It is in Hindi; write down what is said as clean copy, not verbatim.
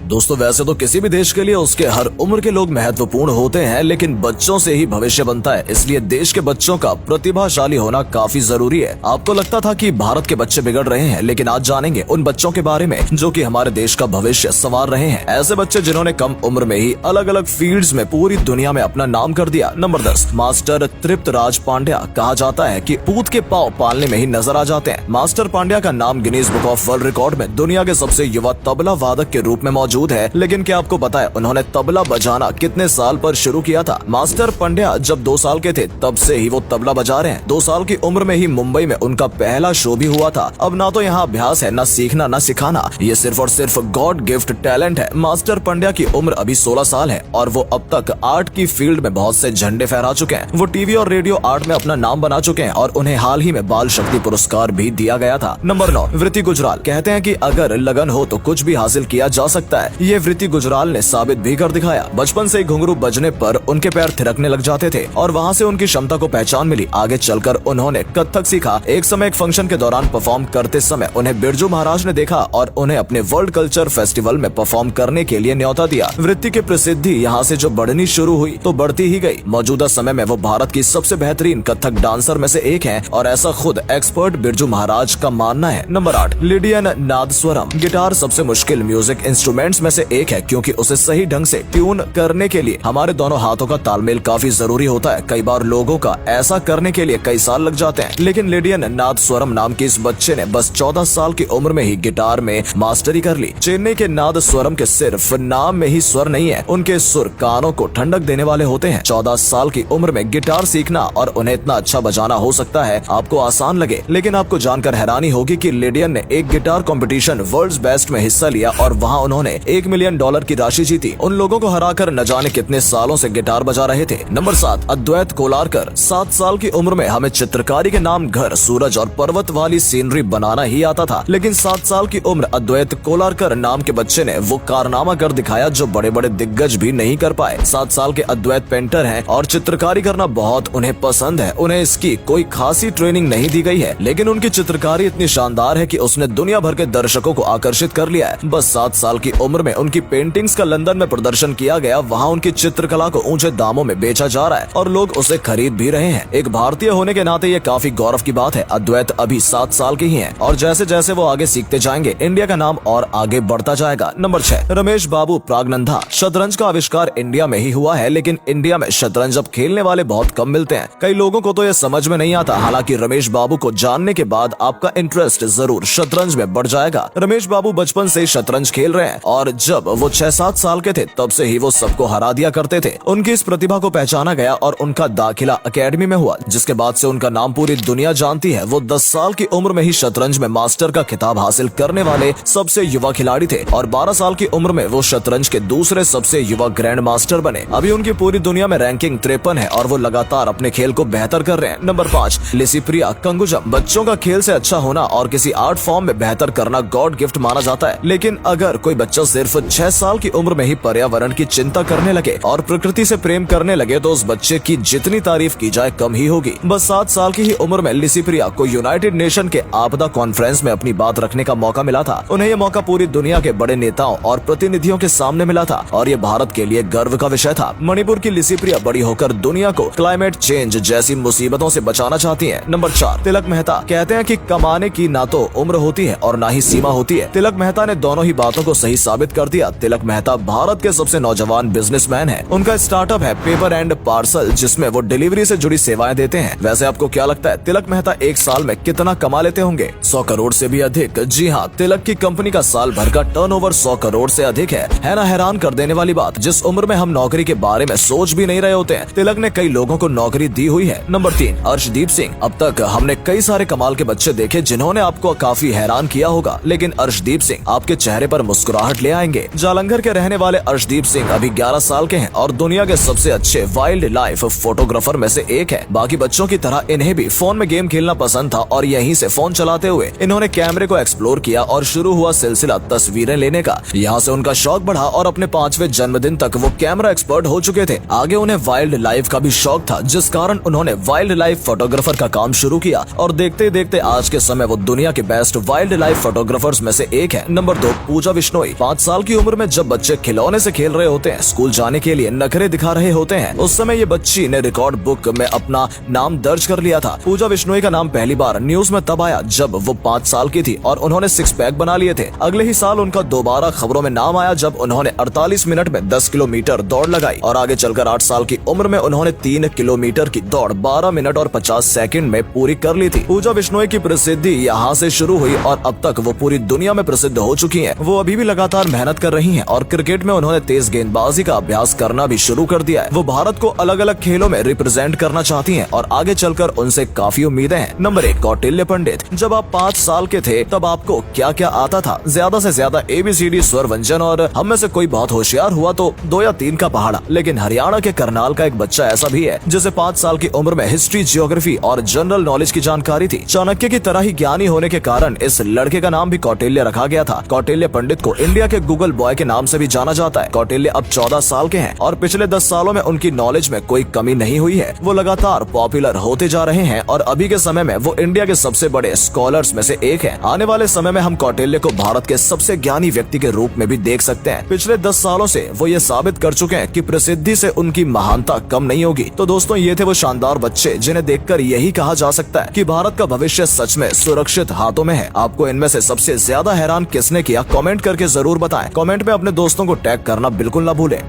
दोस्तों वैसे तो किसी भी देश के लिए उसके हर उम्र के लोग महत्वपूर्ण होते हैं, लेकिन बच्चों से ही भविष्य बनता है। इसलिए देश के बच्चों का प्रतिभाशाली होना काफी जरूरी है। आपको लगता था कि भारत के बच्चे बिगड़ रहे हैं, लेकिन आज जानेंगे उन बच्चों के बारे में जो कि हमारे देश का भविष्य संवार रहे हैं। ऐसे बच्चे जिन्होंने कम उम्र में ही अलग अलग फील्ड्स में पूरी दुनिया में अपना नाम कर दिया। Number 10, master Triptraj Pandya. कहा जाता है कि पूत के पाँव पालने में ही नजर आ जाते हैं। मास्टर पांड्या का नाम Guinness book of world record में दुनिया के सबसे युवा तबला वादक के रूप में मौजूद है। लेकिन क्या आपको पता है उन्होंने तबला बजाना कितने साल पर शुरू किया था? मास्टर पांड्या जब 2 साल के थे तब से ही वो तबला बजा रहे हैं। 2 साल की उम्र में ही मुंबई में उनका पहला शो भी हुआ था। अब ना तो यहाँ अभ्यास है, ना सीखना, ना सिखाना, ये सिर्फ और सिर्फ गॉड गिफ्ट टैलेंट है। मास्टर पांड्या की उम्र अभी 16 साल है और वो अब तक आर्ट की फील्ड में बहुत से झंडे फहरा चुके हैं। वो टीवी और रेडियो आर्ट में अपना नाम बना चुके हैं और उन्हें हाल ही में बाल शक्ति पुरस्कार भी दिया गया था। नंबर 9, वृत्ति गुजराल। कहते हैं कि अगर लगन हो तो कुछ भी हासिल किया जा सकता है। ये वृत्ति गुजराल ने साबित भी कर दिखाया। बचपन से ही घुंघरू बजने पर उनके पैर थिरकने लग जाते थे और वहाँ से उनकी क्षमता को पहचान मिली। आगे चलकर उन्होंने कथक सीखा। एक समय एक फंक्शन के दौरान परफॉर्म करते समय उन्हें बिरजू महाराज ने देखा और उन्हें अपने वर्ल्ड कल्चर फेस्टिवल में परफॉर्म करने के लिए न्योता दिया। वृत्ति की प्रसिद्धि यहाँ से जो बढ़नी शुरू हुई तो बढ़ती ही गई। मौजूदा समय में वो भारत की सबसे बेहतरीन कथक डांसर में से एक है और ऐसा खुद एक्सपर्ट बिरजू महाराज का मानना है। Number 8, Lydian nadaswaram. गिटार सबसे मुश्किल म्यूजिक इंस्ट्रूमेंट्स में से एक है क्योंकि उसे सही ढंग से ट्यून करने के लिए हमारे दोनों हाथों का तालमेल काफी जरूरी होता है। कई बार लोगों का ऐसा करने के लिए कई साल लग जाते हैं, लेकिन लिडियन नादस्वरम नाम के इस बच्चे ने बस 14 साल की उम्र में ही गिटार में मास्टरी कर ली। चेन्नई के नादस्वरम के सिर्फ नाम में ही स्वर नहीं है, उनके सुर कानों को ठंडक देने वाले होते हैं। 14 साल की उम्र में गिटार सीखना और उन्हें इतना अच्छा बजाना हो सकता है आपको आसान लगे, लेकिन आपको जानकर हैरानी होगी कि लिडियन ने एक गिटार कंपटीशन वर्ल्ड्स बेस्ट में हिस्सा लिया और वहां उन्होंने $1 मिलियन की राशि जीती। उन लोगों को हराकर न जाने कितने सालों से गिटार बजा रहे थे। नंबर 7, अद्वैत कोलारकर। 7 साल की उम्र में हमें चित्रकारी के नाम घर, सूरज और पर्वत वाली सीनरी बनाना ही आता था, लेकिन 7 साल की उम्र अद्वैत कोलारकर नाम के बच्चे ने वो कारनामा कर दिखाया जो बड़े बड़े दिग्गज भी नहीं कर पाए। 7 साल के अद्वैत पेंटर हैं और चित्रकारी करना बहुत उन्हें पसंद है। उन्हें इसकी कोई खासी ट्रेनिंग नहीं दी गई है, लेकिन उनकी चित्रकारी इतनी शानदार है कि उसने दुनिया भर के दर्शकों को आकर्षित कर लिया है। बस 7 साल की उम्र में उनकी पेंटिंग्स का लंदन में प्रदर्शन किया गया। वहाँ उनकी चित्रकला को ऊंचे दामों में बेचा जा रहा है और लोग उसे खरीद भी रहे हैं। एक भारतीय होने के नाते ये काफी गौरव की बात है। अद्वैत अभी 7 साल के ही हैं और जैसे जैसे वो आगे सीखते जाएंगे इंडिया का नाम और आगे बढ़ता जाएगा। नंबर 6, रमेश बाबू प्रागनंदा। शतरंज का आविष्कार इंडिया में ही हुआ है, लेकिन इंडिया में शतरंज अब खेलने वाले बहुत कम मिलते हैं। कई लोगों को तो ये समझ में नहीं आता। हालांकि रमेश बाबू को जानने के बाद आपका इंटरेस्ट जरूर शतरंज में बढ़ जाएगा। रमेश बाबू बचपन से ही शतरंज खेल रहे हैं और जब वो 6-7 साल के थे तब से ही वो सबको हरा दिया करते थे। उनकी इस प्रतिभा को पहचाना गया और उनका दाखिला अकेडमी में हुआ, जिसके बाद से उनका नाम पूरी दुनिया जानती है। वो 10 साल की उम्र में ही शतरंज में मास्टर का खिताब हासिल करने वाले सबसे युवा खिलाड़ी थे और 12 साल की उम्र में वो शतरंज के दूसरे सबसे युवा ग्रैंड मास्टर बने। अभी उनकी पूरी दुनिया में रैंकिंग 53 है और वो लगातार अपने खेल को बेहतर कर रहे हैं। नंबर 5, लिसिप्रिया कंगुजम। बच्चों का खेल से अच्छा होना और किसी आर्ट फॉर्म में बेहतर करना गॉड गिफ्ट माना जाता है, लेकिन अगर कोई बच्चा सिर्फ 6 साल की उम्र में ही पर्यावरण की चिंता करने लगे और प्रकृति से प्रेम करने लगे तो उस बच्चे की जितनी तारीफ की जाए कम ही होगी। बस 7 साल की ही उम्र में लिसिप्रिया को यूनाइटेड नेशन के आपदा कॉन्फ्रेंस में अपनी बात रखने का मौका मिला था। उन्हें यह मौका पूरी दुनिया के बड़े नेताओं और प्रतिनिधियों के सामने मिला था और ये भारत के लिए गर्व का विषय था। मणिपुर की लिसिप्रिया बड़ी होकर दुनिया को क्लाइमेट चेंज जैसी मुसीबतों से बचाना चाहती है। नंबर 4, तिलक मेहता। कहते हैं कि कमाने की ना तो उम्र होती है और ना ही सीमा होती है। तिलक मेहता ने दोनों ही बातों को सही साबित कर दिया। तिलक मेहता भारत के सबसे नौजवान बिजनेसमैन है। उनका स्टार्टअप है पेपर एंड पार्सल, जिसमें वो डिलीवरी से जुड़ी सेवाएं देते हैं। वैसे आपको क्या लगता है तिलक मेहता एक साल में कितना कमा लेते होंगे? 100 करोड़ से भी अधिक। जी हाँ, तिलक की कंपनी का साल भर का टर्नओवर 100 करोड़ से अधिक है ना? हैरान कर देने वाली बात। जिस उम्र में हम नौकरी के बारे में सोच भी नहीं रहे होते हैं, तिलक ने कई लोगों को नौकरी दी हुई है। नंबर 3, अर्शदीप सिंह। अब तक हमने कई सारे कमाल के बच्चे देखे जिन्होंने आपको काफी हैरान किया होगा, लेकिन अर्शदीप सिंह आपके चेहरे पर मुस्कुराहट ले आएंगे। जालंधर के रहने वाले अर्शदीप सिंह अभी 11 साल के हैं और दुनिया के सबसे अच्छे वाइल्ड लाइफ फोटोग्राफर में से एक है। बाकी बच्चों की तरह इन्हें भी फोन में गेम खेलना पसंद था और यहीं से फोन चलाते हुए इन्होंने कैमरे को एक्सप्लोर किया और शुरू हुआ सिलसिला तस्वीरें लेने का। यहाँ से उनका शौक बढ़ा और अपने 5वें जन्मदिन तक वो कैमरा एक्सपर्ट हो चुके थे। आगे उन्हें वाइल्ड लाइफ का भी शौक था, जिस कारण उन्होंने वाइल्ड लाइफ फोटोग्राफर का काम शुरू किया और देखते देखते आज के समय वो दुनिया के बेस्ट वाइल्ड लाइफ फोटोग्राफर्स में से एक है। नंबर 2, पूजा बिश्नोई। 5 5 साल की उम्र में जब बच्चे खिलौने से खेल रहे होते हैं, स्कूल जाने के लिए नखरे दिखा रहे होते हैं, उस समय ये बच्ची ने रिकॉर्ड बुक में अपना नाम दर्ज कर लिया था। पूजा बिश्नोई का नाम पहली बार न्यूज में तब आया जब वो 5 साल की थी और उन्होंने 6 पैक बना लिए थे। अगले ही साल उनका दोबारा खबरों में नाम आया जब उन्होंने 48 मिनट में 10 किलोमीटर दौड़ लगाई और आगे चलकर 8 साल की उम्र में उन्होंने 3 किलोमीटर की दौड़ 12 मिनट और 50 सेकंड में पूरी कर ली थी। पूजा बिश्नोई की प्रसिद्धि यहाँ से शुरू हुई और अब तक वो पूरी दुनिया में प्रसिद्ध हो चुकी हैं। वो अभी भी लगातार मेहनत कर रही हैं और क्रिकेट में उन्होंने तेज गेंदबाजी का अभ्यास करना भी शुरू कर दिया है। वो भारत को अलग अलग खेलों में रिप्रेजेंट करना चाहती हैं और आगे चलकर उनसे काफी उम्मीदें हैं। नंबर 1, कौटिल्य पंडित। जब आप 5 साल के थे तब आपको क्या क्या आता था? ज्यादा से ज्यादा ABCD स्वर व्यंजन और हम में से कोई बहुत होशियार हुआ तो 2 या 3 का पहाड़ा। लेकिन हरियाणा के करनाल का एक बच्चा ऐसा भी है जिसे 5 साल की उम्र में हिस्ट्री, जियोग्राफी और जनरल नॉलेज की जानकारी थी। चाणक्य की तरह ही ज्ञानी होने के कारण इस लड़के का नाम भी कौटिल्य रखा गया था। कौटिल्य पंडित को इंडिया के गूगल बॉय के नाम से भी जाना जाता है। कौटिल्य अब 14 साल के हैं और पिछले 10 सालों में उनकी नॉलेज में कोई कमी नहीं हुई है। वो लगातार पॉपुलर होते जा रहे हैं और अभी के समय में वो इंडिया के सबसे बड़े स्कॉलर्स में से एक है। आने वाले समय में हम कौटिल्य को भारत के सबसे ज्ञानी व्यक्ति के रूप में भी देख सकते हैं। पिछले 10 सालों से वो ये साबित कर चुके हैं कि प्रसिद्धि से उनकी महानता कम नहीं होगी। तो दोस्तों, ये थे वो शानदार बच्चे जिन्हें देखकर यही कहा जा सकता है कि भारत का भविष्य सच में सुरक्षित हाथों में है। आपको इनमें से सबसे ज्यादा हैरान किसने किया, कमेंट करके जरूर बताएं। कमेंट में अपने दोस्तों को टैग करना बिल्कुल ना भूलें।